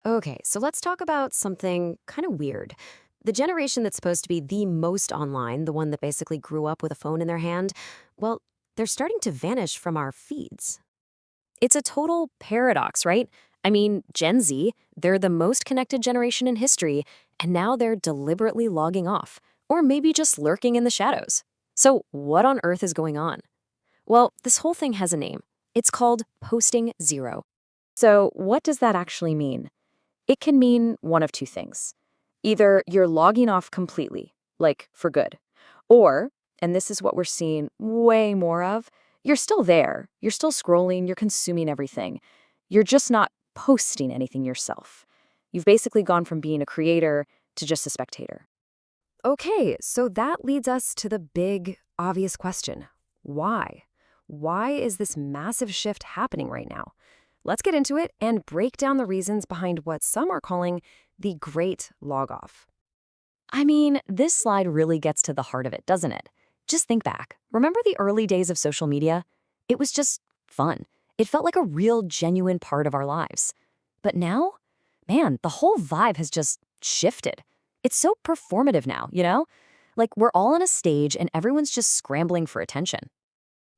Okay, so let's talk about something kind of weird. The generation that's supposed to be the most online, the one that basically grew up with a phone in their hand, well, they're starting to vanish from our feeds. It's a total paradox, right? I mean, Gen Z, they're the most connected generation in history, and now they're deliberately logging off, or maybe just lurking in the shadows. So, what on earth is going on? Well, this whole thing has a name. It's called posting zero. So, what does that actually mean? It can mean one of two things. Either you're logging off completely, like for good, or, and this is what we're seeing way more of, you're still there, you're still scrolling, you're consuming everything. You're just not posting anything yourself. You've basically gone from being a creator to just a spectator. Okay, so that leads us to the big, obvious question. Why? Why is this massive shift happening right now? Let's get into it and break down the reasons behind what some are calling the great log off. I mean, this slide really gets to the heart of it, doesn't it? Just think back. Remember the early days of social media? It was just fun. It felt like a real, genuine part of our lives. But now, man, the whole vibe has just shifted. It's so performative now, you know? Like we're all on a stage and everyone's just scrambling for attention.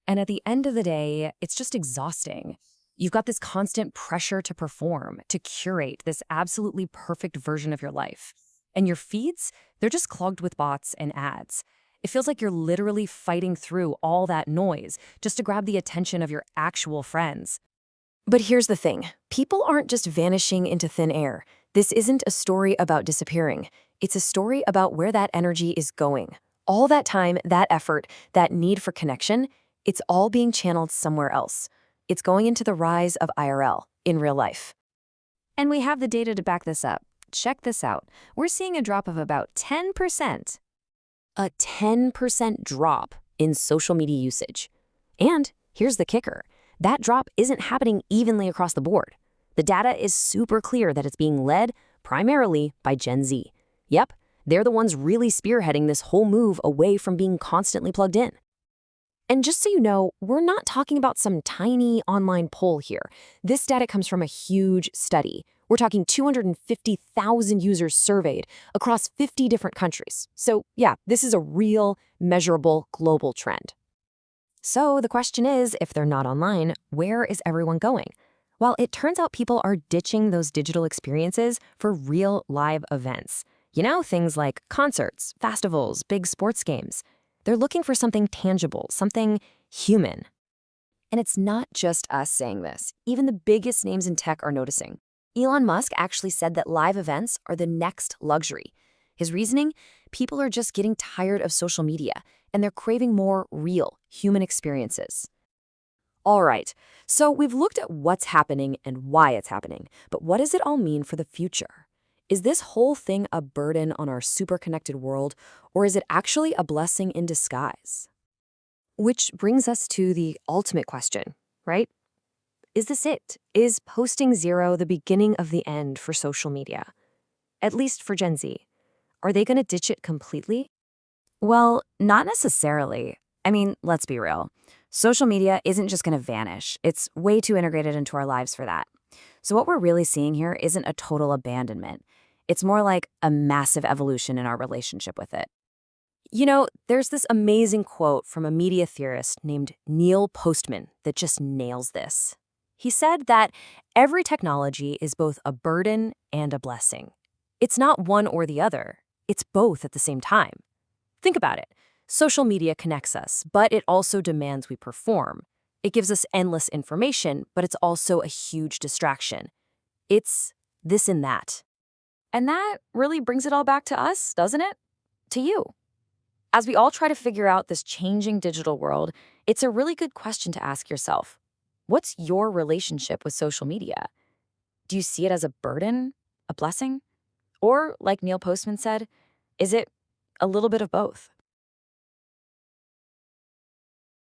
And at the end of the day, it's just exhausting. You've got this constant pressure to perform, to curate this absolutely perfect version of your life. And your feeds, they're just clogged with bots and ads. It feels like you're literally fighting through all that noise just to grab the attention of your actual friends. But here's the thing. People aren't just vanishing into thin air. This isn't a story about disappearing. It's a story about where that energy is going. All that time, that effort, that need for connection, it's all being channeled somewhere else. It's going into the rise of IRL, in real life. And we have the data to back this up. Check this out. We're seeing a drop of about 10%. A 10% drop in social media usage. And here's the kicker. That drop isn't happening evenly across the board. The data is super clear that it's being led primarily by Gen Z. Yep, they're the ones really spearheading this whole move away from being constantly plugged in. And just so you know, we're not talking about some tiny online poll here. This data comes from a huge study. We're talking 250,000 users surveyed across 50 different countries. So yeah, this is a real, measurable global trend. So the question is, if they're not online, where is everyone going? Well, it turns out people are ditching those digital experiences for real live events. You know, things like concerts, festivals, big sports games. They're looking for something tangible, something human. And it's not just us saying this. Even the biggest names in tech are noticing. Elon Musk actually said that live events are the next luxury. His reasoning? People are just getting tired of social media, and they're craving more real, human experiences. All right, so we've looked at what's happening and why it's happening, but what does it all mean for the future? Is this whole thing a burden on our super connected world, or is it actually a blessing in disguise? Which brings us to the ultimate question, right? Is this it? Is posting zero the beginning of the end for social media? At least for Gen Z. Are they going to ditch it completely? Well, not necessarily. I mean, let's be real. Social media isn't just going to vanish. It's way too integrated into our lives for that. So what we're really seeing here isn't a total abandonment. It's more like a massive evolution in our relationship with it. You know, there's this amazing quote from a media theorist named Neil Postman that just nails this. He said that every technology is both a burden and a blessing. It's not one or the other. It's both at the same time. Think about it. Social media connects us, but it also demands we perform. It gives us endless information, but it's also a huge distraction. It's this and that. And that really brings it all back to us, doesn't it? To you. As we all try to figure out this changing digital world, it's a really good question to ask yourself. What's your relationship with social media? Do you see it as a burden, a blessing? Or, like Neil Postman said, is it a little bit of both?